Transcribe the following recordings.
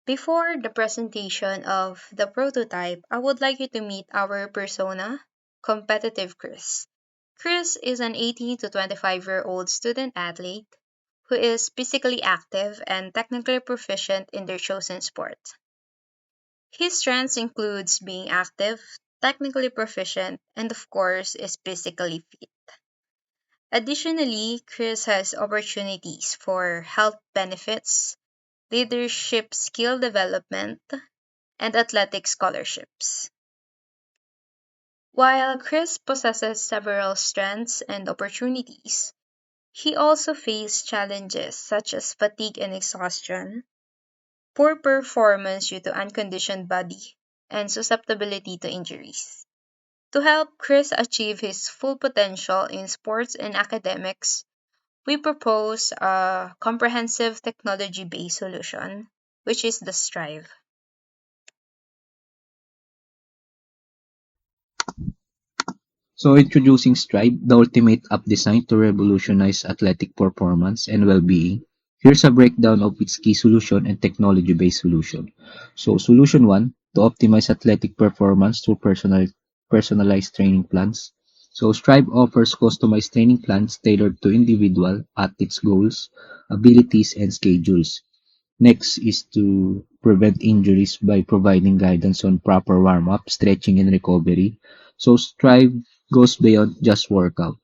Before the presentation of the prototype, I would like you to meet our persona, Competitive Chris. Chris is an 18 to 25-year-old student athlete who is physically active and technically proficient in their chosen sport. His strengths includes being active, technically proficient, and of course is physically fit. Additionally, Chris has opportunities for health benefits, leadership skill development, and athletic scholarships. While Chris possesses several strengths and opportunities, he also faced challenges such as fatigue and exhaustion, poor performance due to unconditioned body, and susceptibility to injuries. To help Chris achieve his full potential in sports and academics, we propose a comprehensive technology based solution, which is the Strive. So introducing Strive, the ultimate app designed to revolutionize athletic performance and well-being. Here's a breakdown of its key solution and technology-based solution. So solution 1, to optimize athletic performance through personalized training plans. So Strive offers customized training plans tailored to individual athletes' goals, abilities, and schedules. Next is to prevent injuries by providing guidance on proper warm-up, stretching, and recovery. So Strive goes beyond just workout.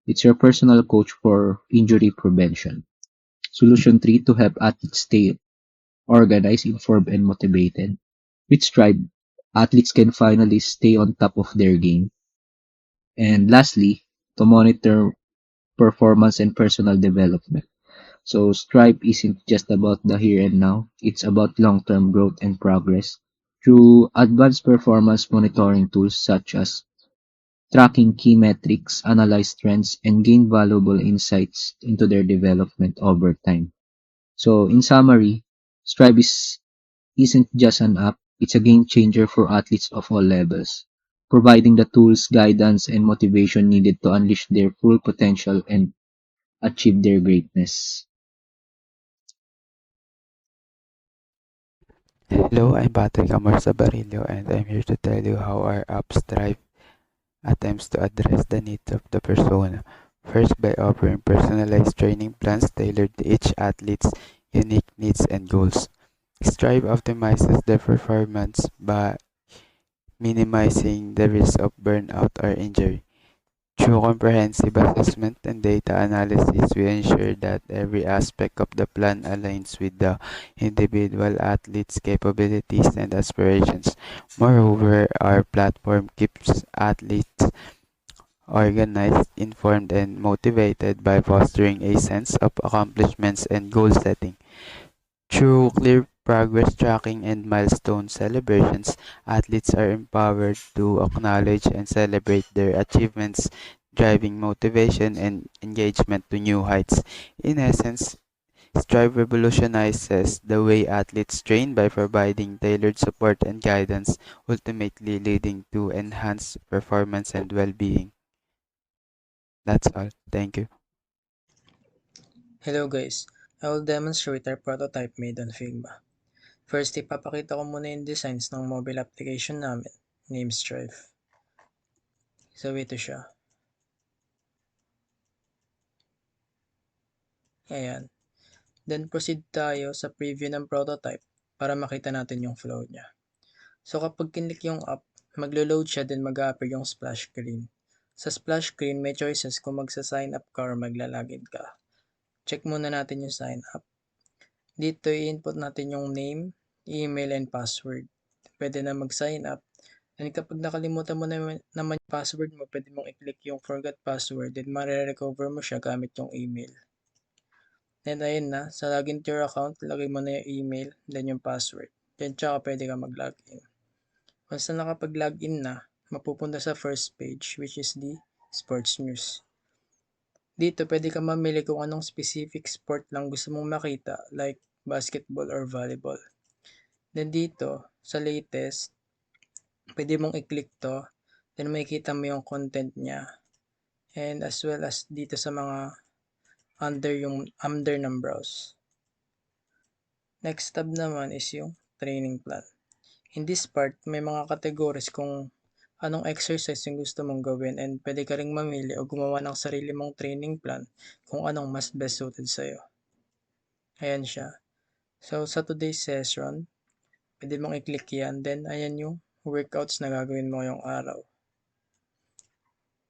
It's your personal coach for injury prevention. Solution 3, to help athletes stay organized, informed, and motivated. With Strive, athletes can finally stay on top of their game. And lastly, to monitor performance and personal development. So Stripe isn't just about the here and now, it's about long-term growth and progress. Through advanced performance monitoring tools such as tracking key metrics, analyze trends, and gain valuable insights into their development over time. So in summary, isn't just an app, it's a game changer for athletes of all levels, providing the tools, guidance, and motivation needed to unleash their full potential and achieve their greatness. Hello, I'm Patrick Amor Sabarillo, and I'm here to tell you how our app Strive attempts to address the needs of the persona. First, by offering personalized training plans tailored to each athlete's unique needs and goals. Strive optimizes their performance by minimizing the risk of burnout or injury. Through comprehensive assessment and data analysis, we ensure that every aspect of the plan aligns with the individual athlete's capabilities and aspirations. Moreover, our platform keeps athletes organized, informed, and motivated by fostering a sense of accomplishments and goal setting. Through clear progress tracking and milestone celebrations, athletes are empowered to acknowledge and celebrate their achievements, driving motivation and engagement to new heights. In essence, Strive revolutionizes the way athletes train by providing tailored support and guidance, ultimately leading to enhanced performance and well being. That's all. Thank you. Hello guys, I will demonstrate our prototype made on Figma. First, ipapakita ko muna yung designs ng mobile application namin, named Strive. So ito siya. Ayan. Then proceed tayo sa preview ng prototype para makita natin yung flow niya. So kapag kinlik yung app, maglo-load siya then mag-appear yung splash screen. Sa splash screen, may choices kung magsa-sign up ka or magla-login ka. Check muna natin yung sign up. Dito i-input natin yung name, email, and password. Pwede na mag-sign up. And kapag nakalimutan mo naman yung password mo, pwede mong i-click yung forgot password, then mare-recover mo siya gamit yung email. Then ayun na, sa login to your account, lagay mo na yung email, then yung password. Then tsaka pwede ka mag-login. Once na nakapag-login na, mapupunta sa first page, which is the sports news. Dito pwede ka mamili kung anong specific sport lang gusto mong makita, like basketball or volleyball. Then dito, sa latest, pwede mong i-click to, then makikita mo yung content niya. And as well as dito sa mga under ng browse. Next tab naman is yung training plan. In this part, may mga categories kung anong exercise yung gusto mong gawin and pwede ka ring mamili o gumawa ng sarili mong training plan kung anong mas best suited sa'yo. Ayan siya. So, sa today's session, pwede mong i-click yan. Then, ayan yung workouts na gagawin mo ngayong araw.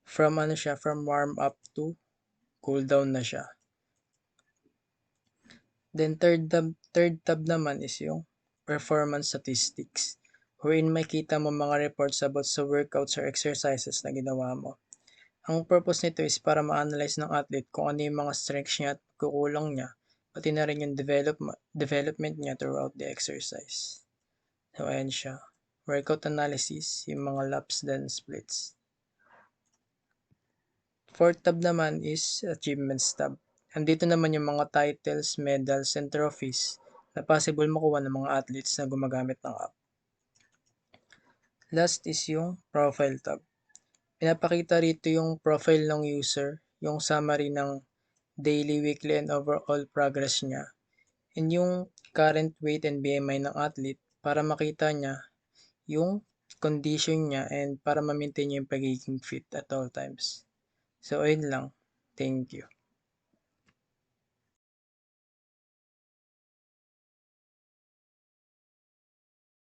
From warm up to cool down na siya. Then, third tab naman is yung performance statistics, wherein makita mo mga reports about sa workouts or exercises na ginawa mo. Ang purpose nito is para ma-analyze ng athlete kung ano yung mga strengths niya at kukulang niya, pati na rin yung development niya throughout the exercise. So, ayan siya. Workout analysis, yung mga laps then splits. Fourth tab naman is achievements tab. Andito naman yung mga titles, medals, and trophies na possible makuha ng mga athletes na gumagamit ng app. Last is yung profile tab. Pinapakita rito yung profile ng user, yung summary ng daily, weekly, and overall progress niya, and yung current weight and BMI ng athlete para makita niya yung condition niya and para ma-maintain niya yung pagiging fit at all times. So, ayun lang. Thank you.